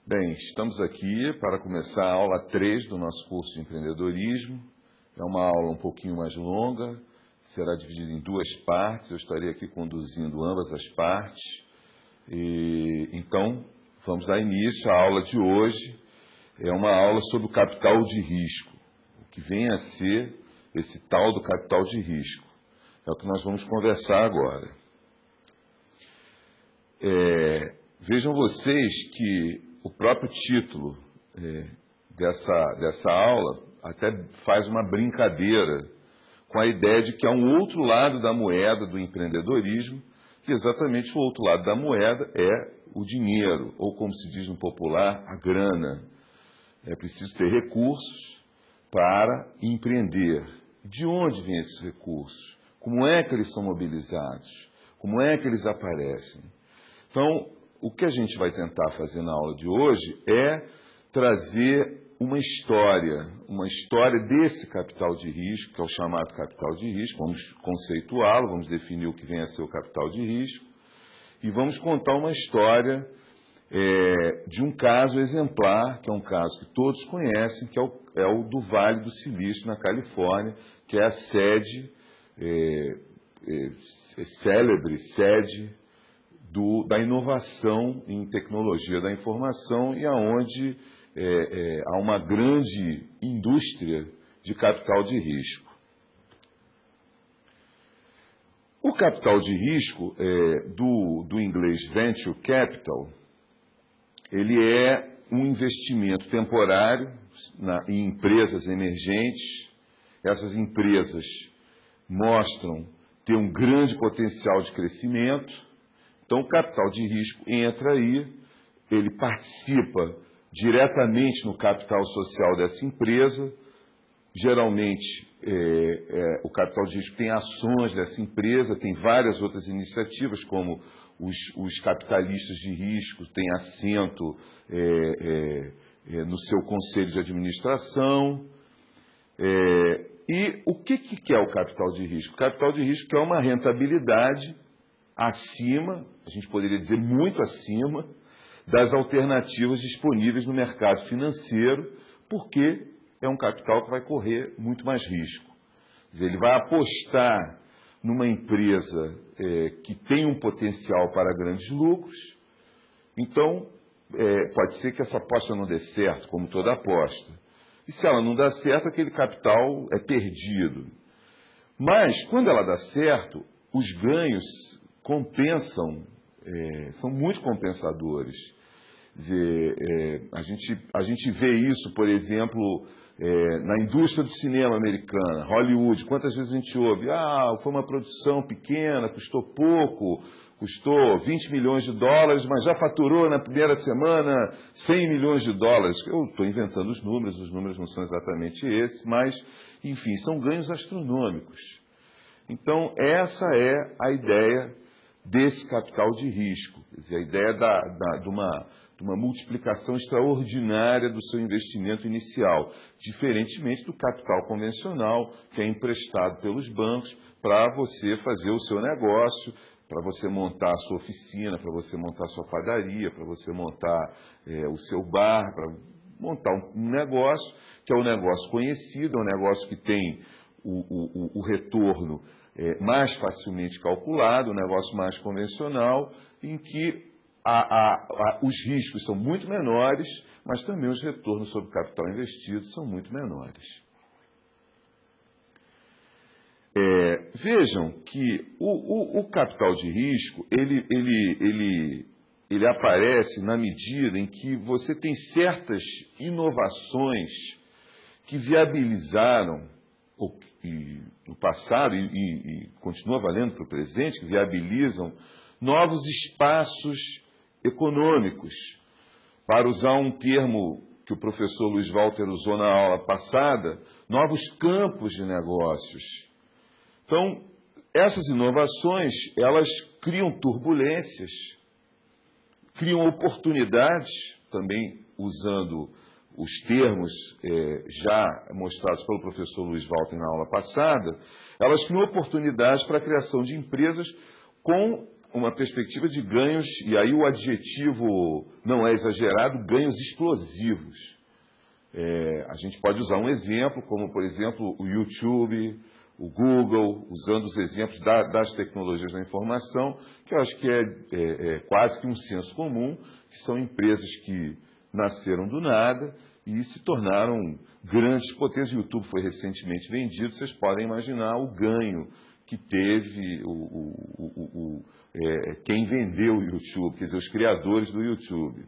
Bem, estamos aqui para começar a aula 3 do nosso curso de empreendedorismo. É uma aula um pouquinho mais longa, será dividida em duas partes, eu estarei aqui conduzindo ambas as partes. Então, vamos dar início. A aula de hoje é uma aula sobre o capital de risco, o que vem a ser esse tal do capital de risco. É o que nós vamos conversar agora. Vejam vocês que o próprio título dessa aula até faz uma brincadeira com a ideia de que há um outro lado da moeda do empreendedorismo, que exatamente o outro lado da moeda é o dinheiro, ou como se diz no popular, a grana. É preciso ter recursos para empreender. De onde vêm esses recursos? Como é que eles são mobilizados? Como é que eles aparecem? Então, o que a gente vai tentar fazer na aula de hoje é trazer uma história desse capital de risco, que é o chamado capital de risco. Vamos conceituá-lo, vamos definir o que vem a ser o capital de risco e vamos contar uma história de um caso exemplar, que é um caso que todos conhecem, que é o do Vale do Silício, na Califórnia, que é a sede, célebre sede da inovação em tecnologia da informação e aonde há uma grande indústria de capital de risco. O capital de risco, do inglês Venture Capital, ele é um investimento temporário em empresas emergentes. Essas empresas mostram ter um grande potencial de crescimento. Então, o capital de risco entra aí, ele participa diretamente no capital social dessa empresa. Geralmente, o capital de risco tem ações dessa empresa, tem várias outras iniciativas, como os capitalistas de risco têm assento no seu conselho de administração. E o que é o capital de risco? O capital de risco é uma rentabilidade acima, a gente poderia dizer muito acima, das alternativas disponíveis no mercado financeiro, porque é um capital que vai correr muito mais risco. Quer dizer, ele vai apostar numa empresa que tem um potencial para grandes lucros. Então, pode ser que essa aposta não dê certo, como toda aposta. E se ela não dá certo, aquele capital é perdido. Mas, quando ela dá certo, os ganhos compensam, são muito compensadores. Quer dizer, a gente vê isso, por exemplo, na indústria do cinema americana, Hollywood. Quantas vezes a gente ouve, foi uma produção pequena, custou pouco, custou 20 milhões de dólares, mas já faturou na primeira semana 100 milhões de dólares. Eu estou inventando os números não são exatamente esses, mas, enfim, são ganhos astronômicos. Então, essa é a ideia desse capital de risco, quer dizer, a ideia de uma multiplicação extraordinária do seu investimento inicial, diferentemente do capital convencional, que é emprestado pelos bancos para você fazer o seu negócio, para você montar a sua oficina, para você montar a sua padaria, para você montar o seu bar, para montar um negócio, que é um negócio conhecido, é um negócio que tem o retorno mais facilmente calculado, um negócio mais convencional, em que os riscos são muito menores, mas também os retornos sobre o capital investido são muito menores. Vejam que o capital de risco, ele aparece na medida em que você tem certas inovações que viabilizaram no passado e continua valendo para o presente, que viabilizam novos espaços econômicos. Para usar um termo que o professor Luiz Walter usou na aula passada, novos campos de negócios. Então, essas inovações, elas criam turbulências, criam oportunidades, também usando os termos já mostrados pelo professor Luiz Walter na aula passada, elas criam oportunidades para a criação de empresas com uma perspectiva de ganhos, e aí o adjetivo não é exagerado, ganhos explosivos. A gente pode usar um exemplo, como, por exemplo, o YouTube, o Google, usando os exemplos das tecnologias da informação, que eu acho que é quase que um senso comum, que são empresas que nasceram do nada e se tornaram grandes potências. O YouTube foi recentemente vendido, vocês podem imaginar o ganho que teve quem vendeu o YouTube, quer dizer, os criadores do YouTube.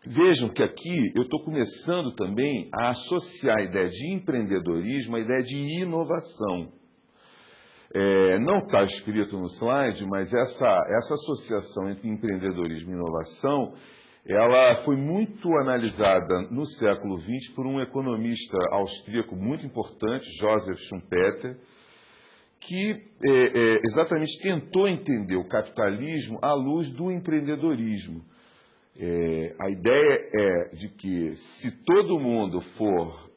Vejam que aqui eu estou começando também a associar a ideia de empreendedorismo à ideia de inovação. Não está escrito no slide, mas essa associação entre empreendedorismo e inovação, ela foi muito analisada no século XX por um economista austríaco muito importante, Joseph Schumpeter, que exatamente tentou entender o capitalismo à luz do empreendedorismo. A ideia é de que se todo mundo for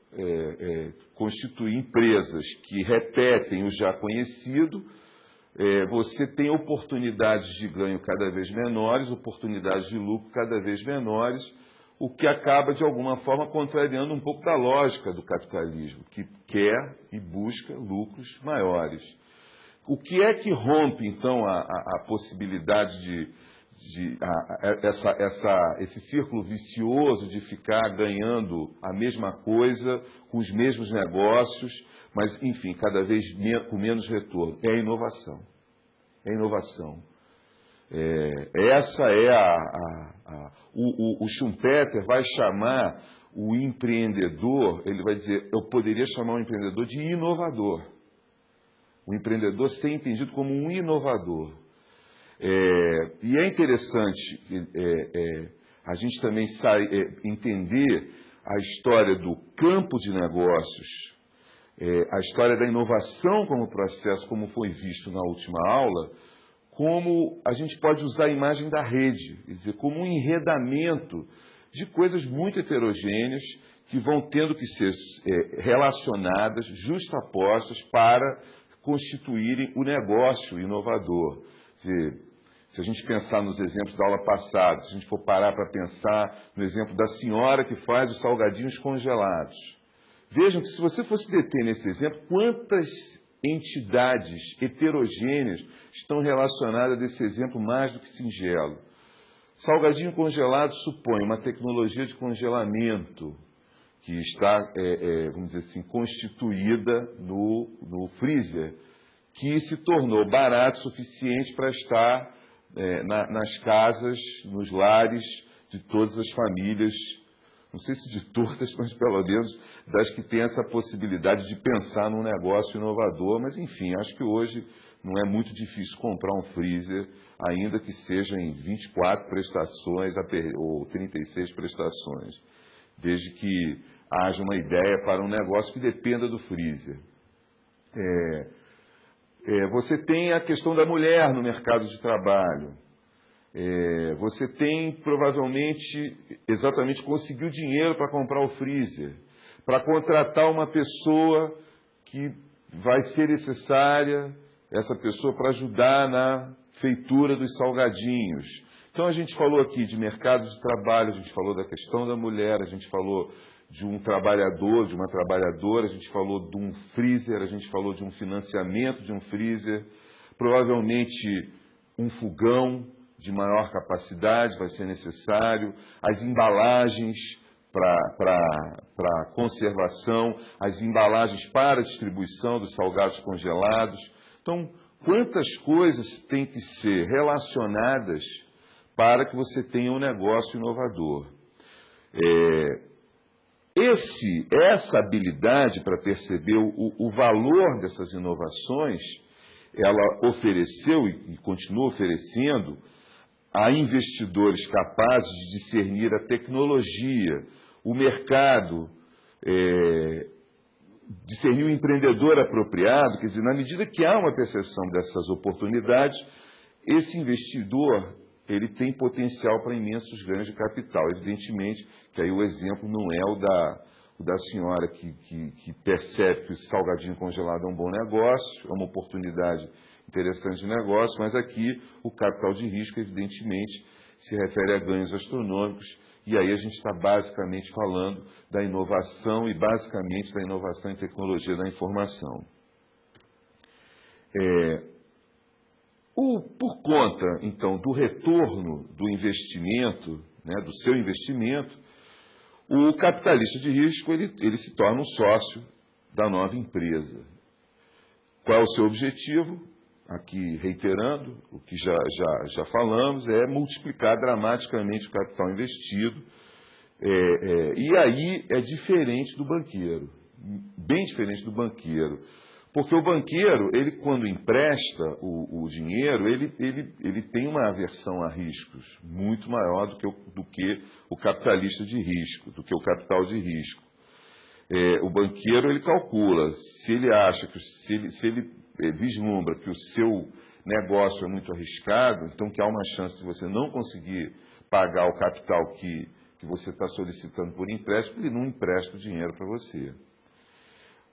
constituir empresas que repetem o já conhecido, você tem oportunidades de ganho cada vez menores, oportunidades de lucro cada vez menores, o que acaba, de alguma forma, contrariando um pouco da lógica do capitalismo, que quer e busca lucros maiores. O que é que rompe, então, a possibilidade esse círculo vicioso de ficar ganhando a mesma coisa, com os mesmos negócios, mas, enfim, cada vez com menos retorno? É a inovação. É a inovação. O Schumpeter vai chamar o empreendedor, ele vai dizer, eu poderia chamar o empreendedor de inovador. O empreendedor ser entendido como um inovador. E é interessante a gente também entender a história do campo de negócios, a história da inovação como processo, como foi visto na última aula, como a gente pode usar a imagem da rede, quer dizer, como um enredamento de coisas muito heterogêneas que vão tendo que ser relacionadas, justapostas para constituírem o negócio inovador. Quer dizer, se a gente pensar nos exemplos da aula passada, se a gente for parar para pensar no exemplo da senhora que faz os salgadinhos congelados, vejam que se você fosse deter nesse exemplo, quantas entidades heterogêneas estão relacionadas a esse exemplo mais do que singelo. Salgadinho congelado supõe uma tecnologia de congelamento que está, vamos dizer assim, constituída no freezer, que se tornou barato o suficiente para estar nas casas, nos lares de todas as famílias, não sei se de todas, mas pelo menos das que têm essa possibilidade de pensar num negócio inovador. Mas, enfim, acho que hoje não é muito difícil comprar um freezer, ainda que seja em 24 prestações ou 36 prestações, desde que haja uma ideia para um negócio que dependa do freezer. Você tem a questão da mulher no mercado de trabalho. Você tem, provavelmente, exatamente conseguiu dinheiro para comprar o freezer, para contratar uma pessoa que vai ser necessária, essa pessoa para ajudar na feitura dos salgadinhos. Então, a gente falou aqui de mercado de trabalho, a gente falou da questão da mulher, a gente falou de um trabalhador, de uma trabalhadora, a gente falou de um freezer, a gente falou de um financiamento de um freezer, provavelmente um fogão de maior capacidade vai ser necessário, as embalagens para conservação, as embalagens para distribuição dos salgados congelados. Então, quantas coisas têm que ser relacionadas para que você tenha um negócio inovador? Essa habilidade para perceber o valor dessas inovações, ela ofereceu e continua oferecendo a investidores capazes de discernir a tecnologia, o mercado, discernir o empreendedor apropriado. Quer dizer, na medida que há uma percepção dessas oportunidades, esse investidor ele tem potencial para imensos ganhos de capital. Evidentemente que aí o exemplo não é o da senhora que percebe que o salgadinho congelado é um bom negócio, é uma oportunidade interessantes de negócio, mas aqui o capital de risco, evidentemente, se refere a ganhos astronômicos, e aí a gente está basicamente falando da inovação e basicamente da inovação em tecnologia da informação. Por conta, então, do retorno do investimento, né, do seu investimento, o capitalista de risco ele se torna um sócio da nova empresa. Qual é o seu objetivo? Aqui, reiterando o que já falamos, é multiplicar dramaticamente o capital investido. E aí é diferente do banqueiro, bem diferente do banqueiro. Porque o banqueiro, ele quando empresta o dinheiro, ele tem uma aversão a riscos muito maior do que o capitalista de risco, do que o capital de risco. O banqueiro, ele calcula, se ele acha que, se ele vislumbra que o seu negócio é muito arriscado, então que há uma chance de você não conseguir pagar o capital que você está solicitando por empréstimo, ele não empresta o dinheiro para você.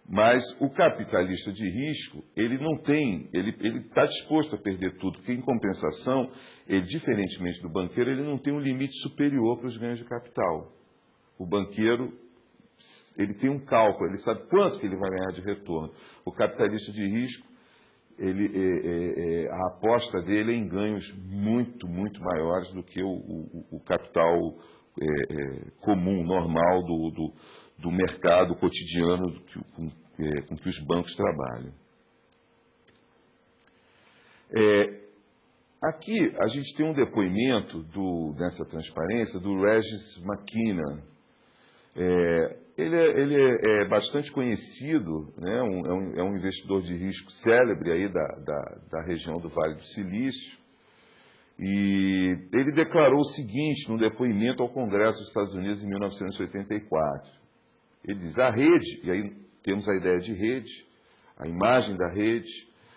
Mas o capitalista de risco, ele não tem, ele está disposto a perder tudo, porque em compensação, ele, diferentemente do banqueiro, ele não tem um limite superior para os ganhos de capital. O banqueiro, ele tem um cálculo, ele sabe quanto que ele vai ganhar de retorno. O capitalista de risco, a aposta dele é em ganhos muito, muito maiores do que o capital comum, normal do mercado cotidiano com que os bancos trabalham. Aqui a gente tem um depoimento nessa transparência do Regis McKenna. Ele é bastante conhecido, né? É um investidor de risco célebre aí da região do Vale do Silício. E ele declarou o seguinte no depoimento ao Congresso dos Estados Unidos em 1984. Ele diz, a rede, e aí temos a ideia de rede, a imagem da rede,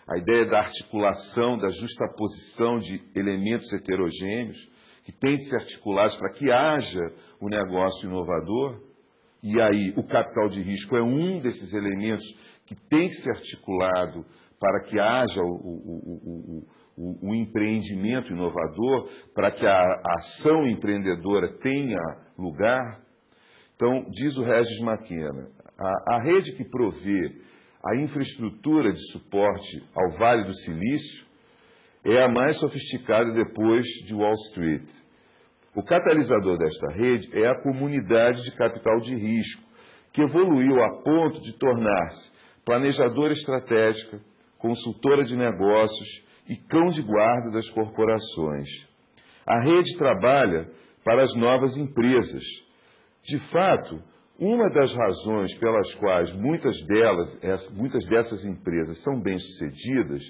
a ideia da articulação, da justaposição de elementos heterogêneos, que têm de ser articulados para que haja um negócio inovador. E aí o capital de risco é um desses elementos que tem que ser articulado para que haja o empreendimento inovador, para que a ação empreendedora tenha lugar. Então, diz o Regis McKenna, a rede que provê a infraestrutura de suporte ao Vale do Silício é a mais sofisticada depois de Wall Street. O catalisador desta rede é a comunidade de capital de risco, que evoluiu a ponto de tornar-se planejadora estratégica, consultora de negócios e cão de guarda das corporações. A rede trabalha para as novas empresas. De fato, uma das razões pelas quais muitas dessas empresas são bem-sucedidas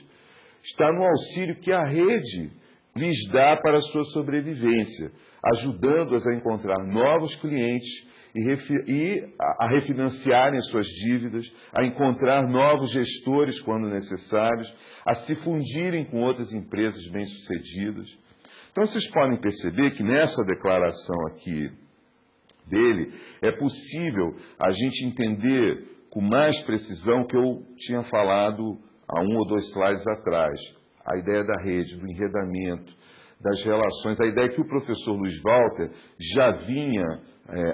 está no auxílio que a rede lhes dá para a sua sobrevivência, ajudando-as a encontrar novos clientes e a refinanciarem suas dívidas, a encontrar novos gestores quando necessários, a se fundirem com outras empresas bem-sucedidas. Então, vocês podem perceber que nessa declaração aqui dele, é possível a gente entender com mais precisão que eu tinha falado há 1 ou 2 slides atrás. A ideia da rede, do enredamento, das relações, a ideia que o professor Luiz Walter já vinha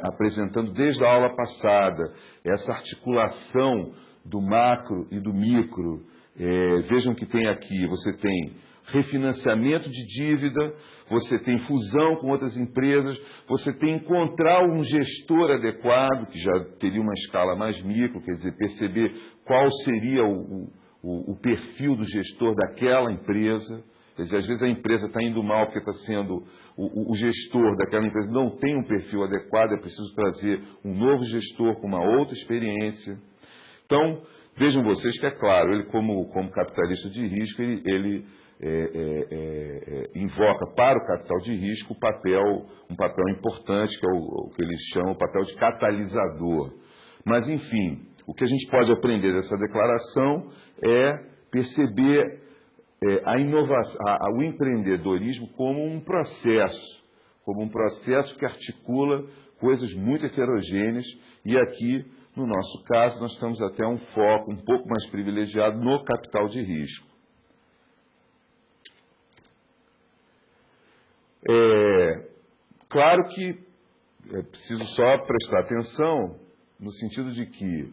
apresentando desde a aula passada, essa articulação do macro e do micro. Vejam que tem aqui, você tem refinanciamento de dívida, você tem fusão com outras empresas, você tem encontrar um gestor adequado, que já teria uma escala mais micro, quer dizer, perceber qual seria o perfil do gestor daquela empresa. Quer dizer, às vezes a empresa está indo mal porque está sendo o gestor daquela empresa não tem um perfil adequado, é preciso trazer um novo gestor com uma outra experiência. Então, vejam vocês que é claro, ele como capitalista de risco, ele invoca para o capital de risco um papel importante, que é o que eles chamam o papel de catalisador. Mas, enfim, o que a gente pode aprender dessa declaração é perceber a inovação, o empreendedorismo como um processo que articula coisas muito heterogêneas, e aqui, no nosso caso, nós temos até um foco um pouco mais privilegiado no capital de risco. Claro que é preciso só prestar atenção no sentido de que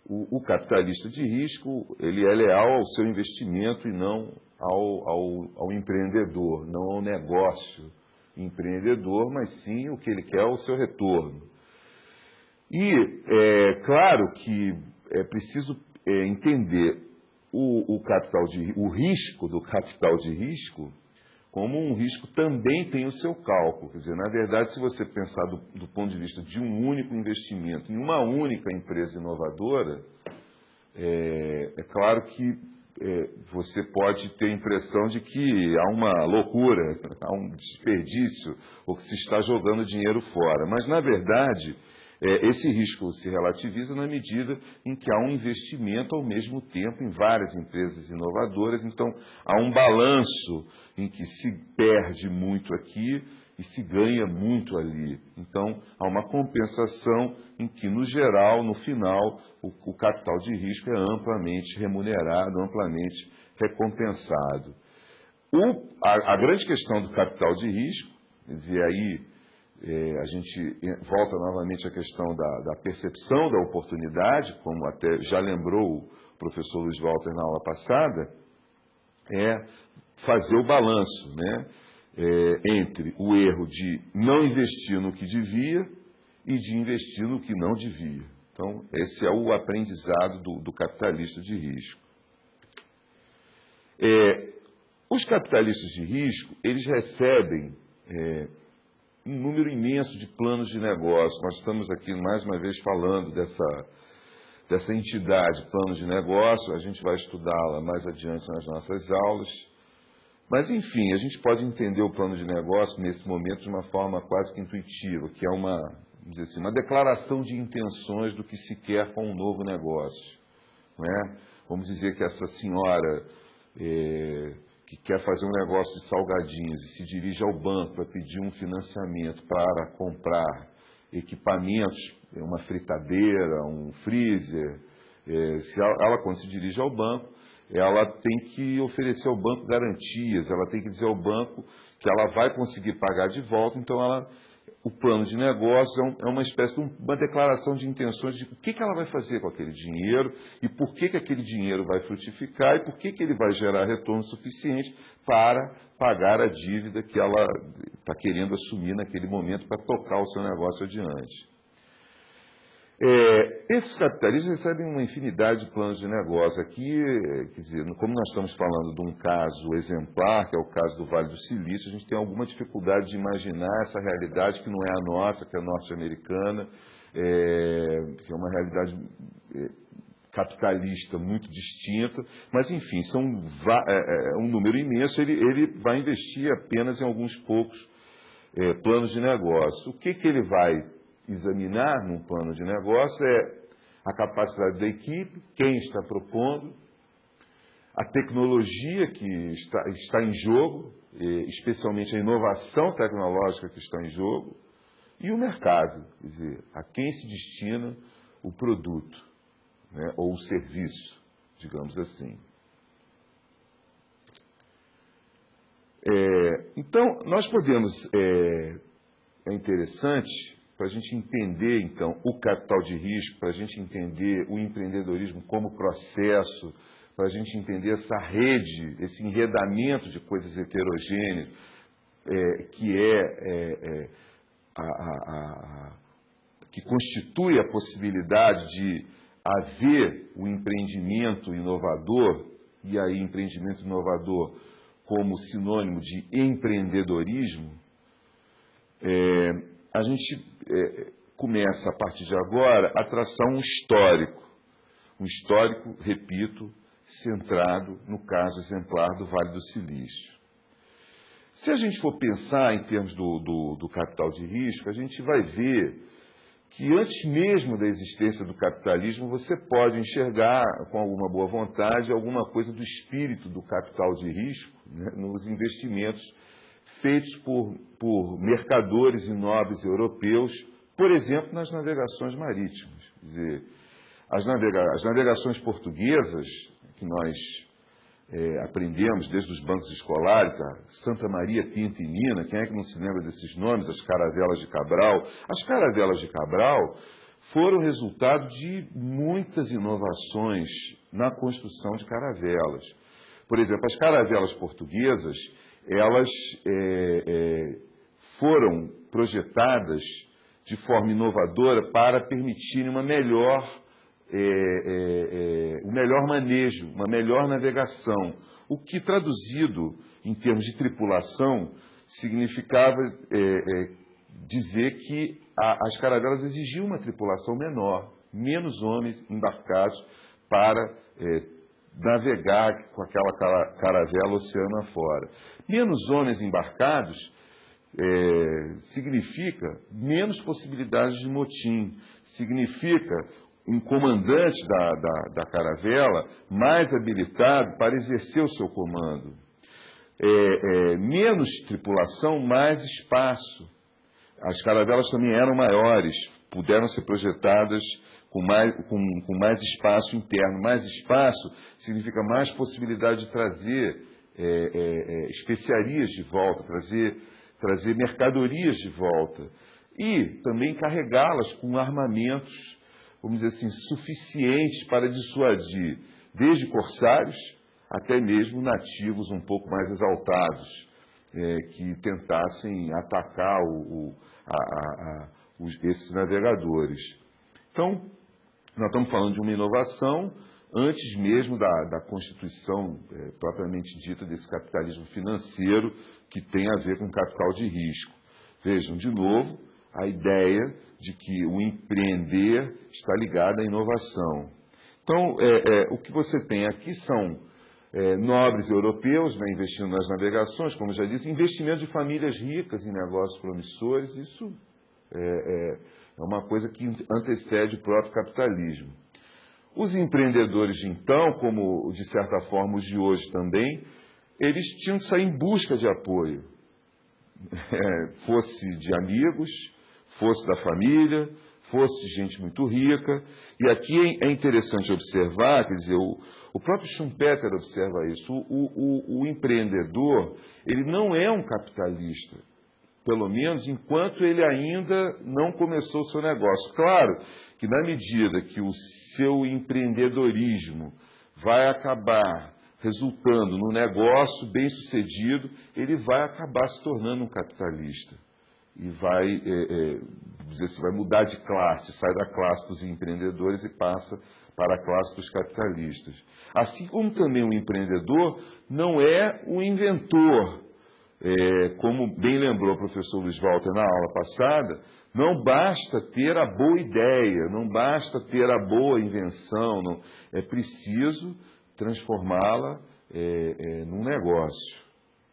o capitalista de risco, ele é leal ao seu investimento e não ao empreendedor, não ao negócio empreendedor, mas sim o que ele quer é o seu retorno. E claro que é preciso entender o risco do capital de risco como um risco também tem o seu cálculo. Quer dizer, na verdade, se você pensar do ponto de vista de um único investimento em uma única empresa inovadora, é claro que você pode ter a impressão de que há uma loucura, há um desperdício, ou que se está jogando dinheiro fora. Mas, na verdade, esse risco se relativiza na medida em que há um investimento ao mesmo tempo em várias empresas inovadoras. Então, há um balanço em que se perde muito aqui e se ganha muito ali. Então, há uma compensação em que, no geral, no final, o capital de risco é amplamente remunerado, amplamente recompensado. A grande questão do capital de risco, quer dizer, aí a gente volta novamente à questão da percepção da oportunidade, como até já lembrou o professor Luiz Walter na aula passada, é fazer o balanço, né, entre o erro de não investir no que devia e de investir no que não devia. Então, esse é o aprendizado do capitalista de risco. Os capitalistas de risco, eles recebem um número imenso de planos de negócio. Nós estamos aqui, mais uma vez, falando dessa entidade, plano de negócio. A gente vai estudá-la mais adiante nas nossas aulas. Mas, enfim, a gente pode entender o plano de negócio, nesse momento, de uma forma quase que intuitiva, que é vamos dizer assim, uma declaração de intenções do que se quer com um novo negócio. Não é? Vamos dizer que essa senhora que quer fazer um negócio de salgadinhos e se dirige ao banco para pedir um financiamento para comprar equipamentos, uma fritadeira, um freezer, quando se dirige ao banco, ela tem que oferecer ao banco garantias, ela tem que dizer ao banco que ela vai conseguir pagar de volta. Então, o plano de negócio é uma espécie de uma declaração de intenções de o que ela vai fazer com aquele dinheiro e por que aquele dinheiro vai frutificar e por que ele vai gerar retorno suficiente para pagar a dívida que ela está querendo assumir naquele momento para tocar o seu negócio adiante. Esses capitalistas recebem uma infinidade de planos de negócio. Aqui, quer dizer, como nós estamos falando de um caso exemplar, que é o caso do Vale do Silício, a gente tem alguma dificuldade de imaginar essa realidade que não é a nossa, que é norte-americana, que é uma realidade capitalista muito distinta, mas, enfim, são um número imenso. Ele vai investir apenas em alguns poucos planos de negócio. O que ele vai examinar num plano de negócio é a capacidade da equipe, quem está propondo, a tecnologia que está em jogo, especialmente a inovação tecnológica que está em jogo, e o mercado, quer dizer, a quem se destina o produto, né, ou o serviço, digamos assim. Então, nós podemos, é interessante, para a gente entender, então, o capital de risco, para a gente entender o empreendedorismo como processo, para a gente entender essa rede, esse enredamento de coisas heterogêneas, que constitui a possibilidade de haver o empreendimento inovador, e aí empreendimento inovador como sinônimo de empreendedorismo. A gente começa, a partir de agora, a traçar um histórico, repito, centrado no caso exemplar do Vale do Silício. Se a gente for pensar em termos do capital de risco, a gente vai ver que antes mesmo da existência do capitalismo, você pode enxergar, com alguma boa vontade, alguma coisa do espírito do capital de risco, né, nos investimentos feitos por mercadores e nobres europeus, por exemplo, nas navegações marítimas. Quer dizer, as navegações portuguesas, que nós aprendemos desde os bancos escolares, a Santa Maria Pinto e Nina, quem é que não se lembra desses nomes, as caravelas de Cabral? As caravelas de Cabral foram resultado de muitas inovações na construção de caravelas. Por exemplo, as caravelas portuguesas, elas foram projetadas de forma inovadora para permitirem um melhor manejo, uma melhor navegação, o que traduzido em termos de tripulação significava dizer que as caravelas exigiam uma tripulação menor, menos homens embarcados para navegar com aquela caravela oceano afora. Menos homens embarcados significa menos possibilidades de motim, significa um comandante da caravela mais habilitado para exercer o seu comando. Menos tripulação, mais espaço. As caravelas também eram maiores, puderam ser projetadas com mais espaço interno. Mais espaço significa mais possibilidade de trazer especiarias de volta, trazer mercadorias de volta e também carregá-las com armamentos, vamos dizer assim, suficientes para dissuadir desde corsários até mesmo nativos um pouco mais exaltados, que tentassem atacar esses navegadores. Então, nós estamos falando de uma inovação antes mesmo da constituição propriamente dita desse capitalismo financeiro que tem a ver com capital de risco. Vejam, de novo, a ideia de que o empreender está ligado à inovação. Então, o que você tem aqui são nobres europeus, né, investindo nas navegações, como já disse, investimento de famílias ricas em negócios promissores. Isso é uma coisa que antecede o próprio capitalismo. Os empreendedores de então, como de certa forma os de hoje também, eles tinham que sair em busca de apoio, fosse de amigos, fosse da família, fosse de gente muito rica. E aqui é interessante observar, quer dizer, o próprio Schumpeter observa isso, o empreendedor, ele não é um capitalista, pelo menos enquanto ele ainda não começou o seu negócio. Claro que na medida que o seu empreendedorismo vai acabar resultando num negócio bem-sucedido, ele vai acabar se tornando um capitalista. E vai mudar de classe, sai da classe dos empreendedores e passa para a classe dos capitalistas. Assim como também o empreendedor não é o inventor. Como bem lembrou o professor Luiz Walter na aula passada, não basta ter a boa ideia, não basta ter a boa invenção, não, é preciso transformá-la num negócio,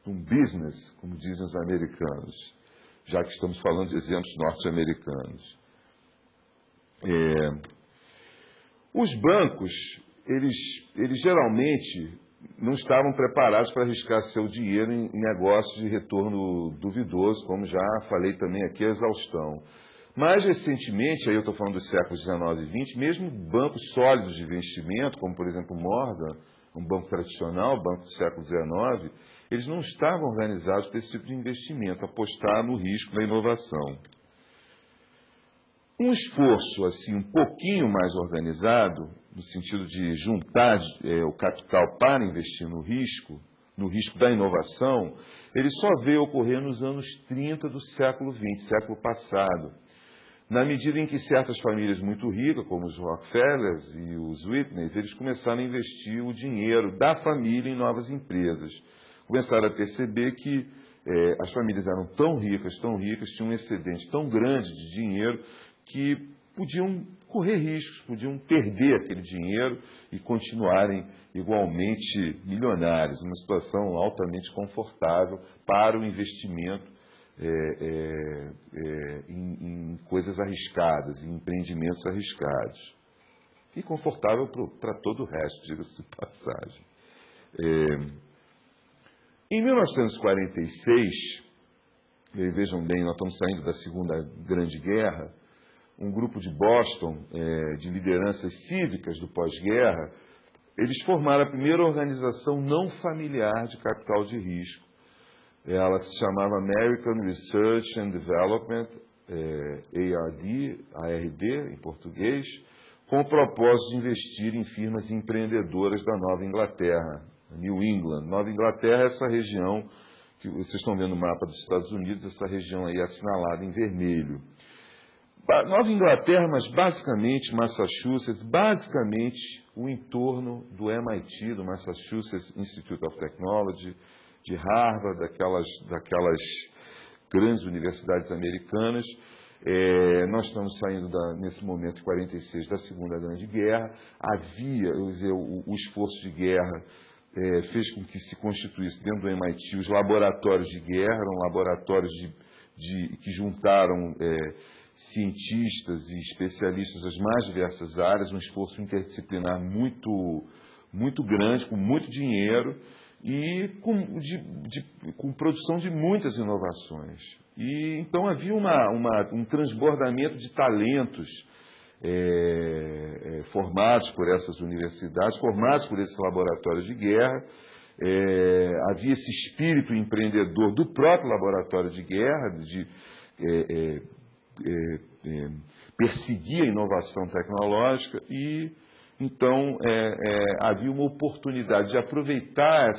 num business, como dizem os americanos, já que estamos falando de exemplos norte-americanos. Os bancos, eles geralmente não estavam preparados para arriscar seu dinheiro em negócios de retorno duvidoso, como já falei também aqui, a exaustão. Mais recentemente, aí eu estou falando dos séculos XIX e XX, mesmo bancos sólidos de investimento, como por exemplo o Morgan, um banco tradicional, banco do século XIX, eles não estavam organizados para esse tipo de investimento, apostar no risco da inovação. Um esforço assim um pouquinho mais organizado, no sentido de juntar o capital para investir no risco da inovação, ele só veio ocorrer nos anos 30 do século XX, século passado. Na medida em que certas famílias muito ricas, como os Rockefellers e os Whitneys, eles começaram a investir o dinheiro da família em novas empresas. Começaram a perceber que as famílias eram tão ricas, tinham um excedente tão grande de dinheiro que podiam correr riscos, podiam perder aquele dinheiro e continuarem igualmente milionários, uma situação altamente confortável para o investimento em coisas arriscadas, em empreendimentos arriscados. E confortável para todo o resto, diga-se de passagem. Em 1946, vejam bem, nós estamos saindo da Segunda Grande Guerra, um grupo de Boston, de lideranças cívicas do pós-guerra, eles formaram a primeira organização não familiar de capital de risco. Ela se chamava American Research and Development, ARD em português, com o propósito de investir em firmas empreendedoras da Nova Inglaterra, New England. Nova Inglaterra é essa região que vocês estão vendo no mapa dos Estados Unidos, essa região aí assinalada em vermelho. Nova Inglaterra, mas basicamente Massachusetts, basicamente o entorno do MIT, do Massachusetts Institute of Technology, de Harvard, daquelas grandes universidades americanas. Nós estamos saindo, nesse momento, de 46, da Segunda Grande Guerra. Havia, o esforço de guerra fez com que se constituísse dentro do MIT os laboratórios de guerra, eram laboratórios que juntaram cientistas e especialistas das mais diversas áreas, um esforço interdisciplinar muito grande, com muito dinheiro e com produção de muitas inovações. E então havia um transbordamento de talentos formados por essas universidades, formados por esses laboratórios de guerra. Havia esse espírito empreendedor do próprio laboratório de guerra, perseguir a inovação tecnológica e, então, havia uma oportunidade de aproveitar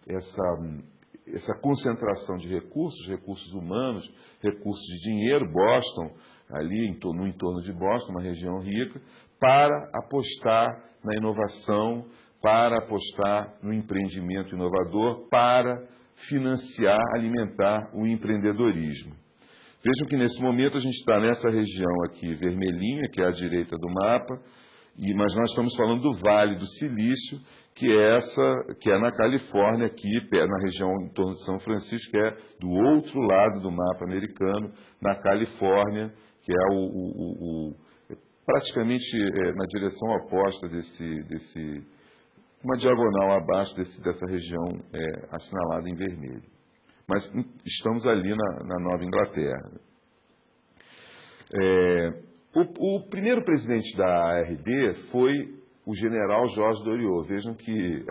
essa concentração de recursos humanos, recursos de dinheiro, Boston, ali no entorno de Boston, uma região rica, para apostar na inovação, para apostar no empreendimento inovador, para financiar, alimentar o empreendedorismo. Vejam que nesse momento a gente está nessa região aqui vermelhinha, que é à direita do mapa, mas nós estamos falando do Vale do Silício, que é na Califórnia, aqui na região em torno de São Francisco, que é do outro lado do mapa americano, na Califórnia, que é praticamente na direção oposta uma diagonal abaixo dessa região assinalada em vermelho. Mas estamos ali na Nova Inglaterra. O primeiro presidente da ARD foi o general Jorge Doriot. Vejam que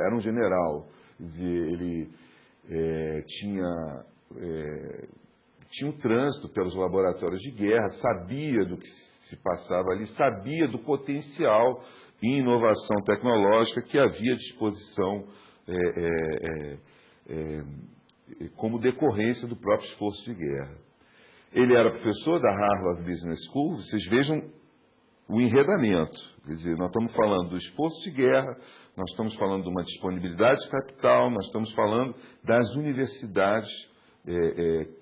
era um general. Ele tinha um trânsito pelos laboratórios de guerra, sabia do que se passava ali, sabia do potencial em inovação tecnológica que havia à disposição como decorrência do próprio esforço de guerra. Ele era professor da Harvard Business School. Vocês vejam o enredamento. Quer dizer, nós estamos falando do esforço de guerra, nós estamos falando de uma disponibilidade de capital, nós estamos falando das universidades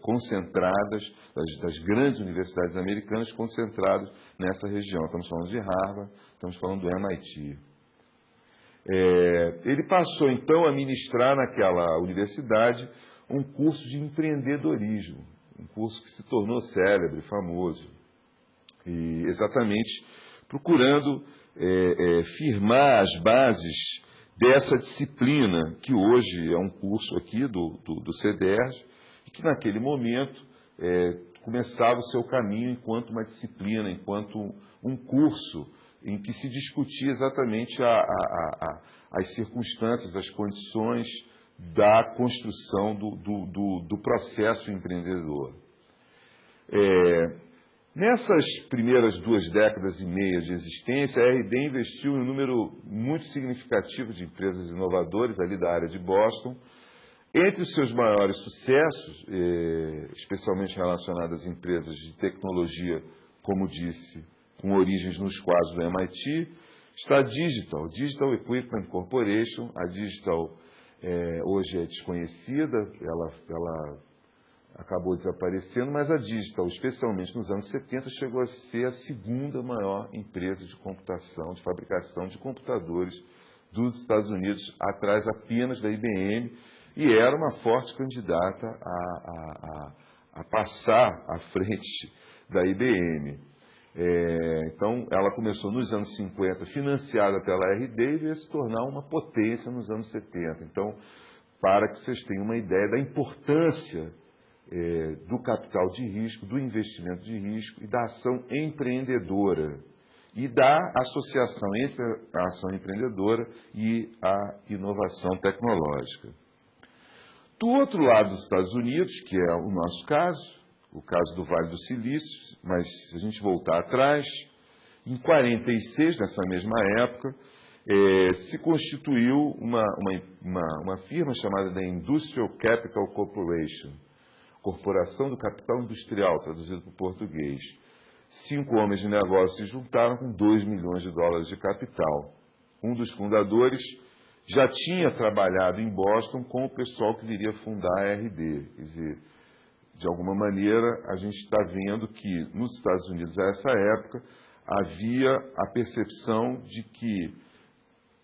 concentradas, das grandes universidades americanas concentradas nessa região. Estamos falando de Harvard, estamos falando do MIT. Ele passou, então, a ministrar naquela universidade um curso de empreendedorismo, um curso que se tornou célebre, famoso, e exatamente procurando firmar as bases dessa disciplina, que hoje é um curso aqui do CEDERJ, e que naquele momento começava o seu caminho enquanto uma disciplina, enquanto um curso em que se discutia exatamente as circunstâncias, as condições da construção do processo empreendedor. Nessas primeiras 2 décadas e meia de existência, a RD investiu em um número muito significativo de empresas inovadoras ali da área de Boston. Entre os seus maiores sucessos, especialmente relacionados às empresas de tecnologia, como disse, com origens nos quadros do MIT, está a Digital Equipment Corporation. A Digital hoje é desconhecida, ela acabou desaparecendo, mas a Digital, especialmente nos anos 70, chegou a ser a segunda maior empresa de computação, de fabricação de computadores dos Estados Unidos, atrás apenas da IBM, e era uma forte candidata a passar à frente da IBM. Então, ela começou nos anos 50, financiada pela RD, e veio se tornar uma potência nos anos 70. Então, para que vocês tenham uma ideia da importância do capital de risco, do investimento de risco e da ação empreendedora, e da associação entre a ação empreendedora e a inovação tecnológica. Do outro lado dos Estados Unidos, que é o nosso caso, o caso do Vale do Silício, mas se a gente voltar atrás, em 46, nessa mesma época, se constituiu uma firma chamada da Industrial Capital Corporation, Corporação do Capital Industrial, traduzido para o português. 5 homens de negócio se juntaram com 2 milhões de dólares de capital. Um dos fundadores já tinha trabalhado em Boston com o pessoal que viria fundar a RD. Quer dizer, de alguma maneira, a gente está vendo que nos Estados Unidos, a essa época, havia a percepção de que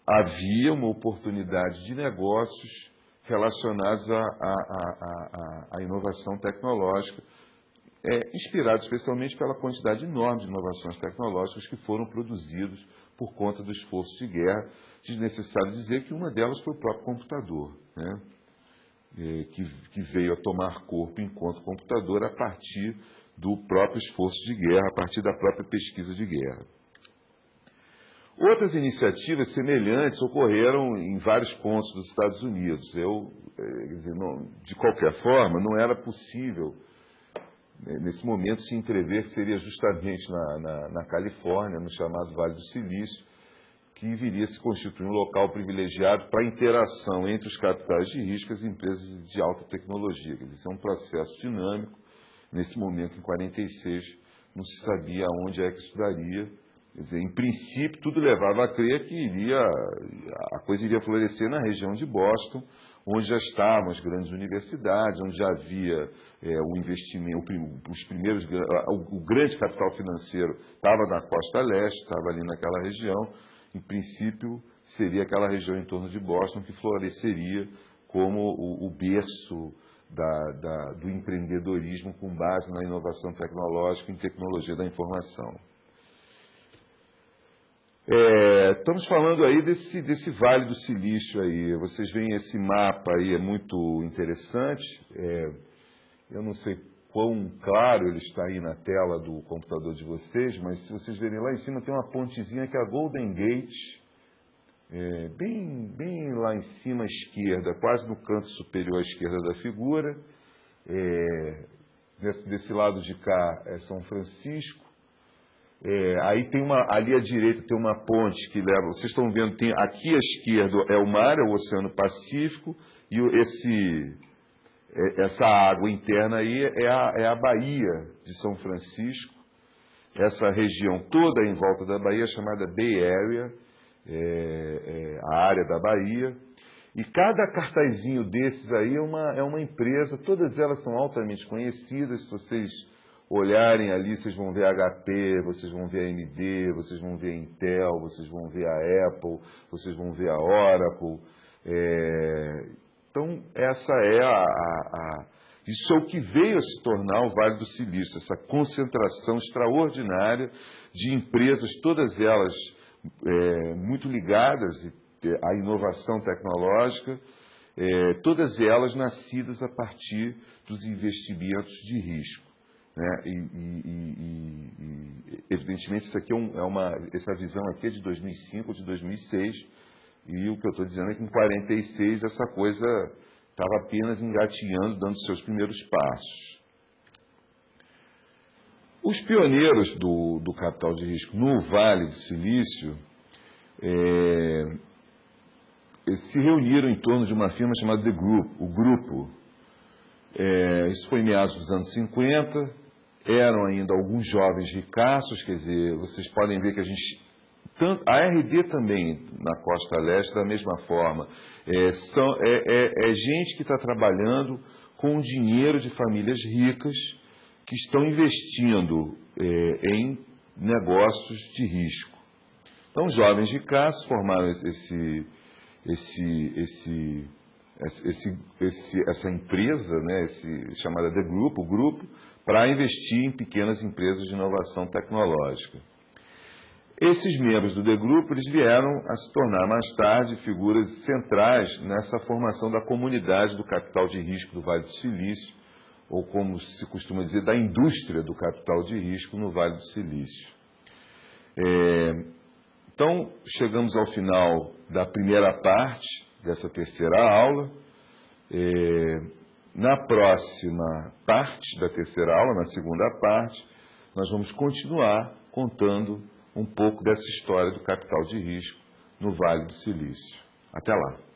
havia uma oportunidade de negócios relacionados à inovação tecnológica, inspirado especialmente pela quantidade enorme de inovações tecnológicas que foram produzidas por conta do esforço de guerra. Desnecessário dizer que uma delas foi o próprio computador, né? Que veio a tomar corpo enquanto computador a partir do próprio esforço de guerra, a partir da própria pesquisa de guerra. Outras iniciativas semelhantes ocorreram em vários pontos dos Estados Unidos. De qualquer forma, não era possível, nesse momento, se entrever que seria justamente na Califórnia, no chamado Vale do Silício, que viria a se constituir um local privilegiado para a interação entre os capitais de risco e as empresas de alta tecnologia. Quer dizer, isso é um processo dinâmico. Nesse momento, em 46, não se sabia aonde é que isso daria. Quer dizer, em princípio, tudo levava a crer que a coisa iria florescer na região de Boston, onde já estavam as grandes universidades, onde já havia o investimento, o grande capital financeiro estava na costa leste, estava ali naquela região. Em princípio, seria aquela região em torno de Boston que floresceria como o berço do empreendedorismo com base na inovação tecnológica e em tecnologia da informação. Estamos falando aí desse Vale do Silício aí. Vocês veem esse mapa aí, é muito interessante. Eu não sei quão claro ele está aí na tela do computador de vocês, mas se vocês verem lá em cima tem uma pontezinha que é a Golden Gate, bem lá em cima à esquerda, quase no canto superior à esquerda da figura. Desse lado de cá é São Francisco. Aí ali à direita tem uma ponte que leva, vocês estão vendo, aqui à esquerda é o mar, é o Oceano Pacífico, e essa água interna aí é a Baía de São Francisco. Essa região toda em volta da Baía é chamada Bay Area, a área da Baía. E cada cartazinho desses aí é uma empresa, todas elas são altamente conhecidas. Se vocês olharem ali, vocês vão ver a HP, vocês vão ver a AMD, vocês vão ver a Intel, vocês vão ver a Apple, vocês vão ver a Oracle. Então, isso é o que veio a se tornar o Vale do Silício, essa concentração extraordinária de empresas, todas elas muito ligadas à inovação tecnológica, todas elas nascidas a partir dos investimentos de risco. Né? Evidentemente, isso aqui essa visão aqui é de 2005 ou de 2006, e o que eu estou dizendo é que em 46 essa coisa estava apenas engatinhando, dando seus primeiros passos. Os pioneiros do capital de risco no Vale do Silício se reuniram em torno de uma firma chamada The Group, o Grupo. Isso foi em meados dos anos 50, eram ainda alguns jovens ricaços, quer dizer, vocês podem ver que a RD também, na costa leste, da mesma forma, gente que está trabalhando com o dinheiro de famílias ricas que estão investindo em negócios de risco. Então, jovens ricaços formaram essa empresa, né, chamada The Group, o grupo, para investir em pequenas empresas de inovação tecnológica. Esses membros do The Group eles vieram a se tornar mais tarde figuras centrais nessa formação da comunidade do capital de risco do Vale do Silício, ou como se costuma dizer, da indústria do capital de risco no Vale do Silício. Então, chegamos ao final da primeira parte dessa terceira aula. Na próxima parte da terceira aula, na segunda parte, nós vamos continuar contando um pouco dessa história do capital de risco no Vale do Silício. Até lá!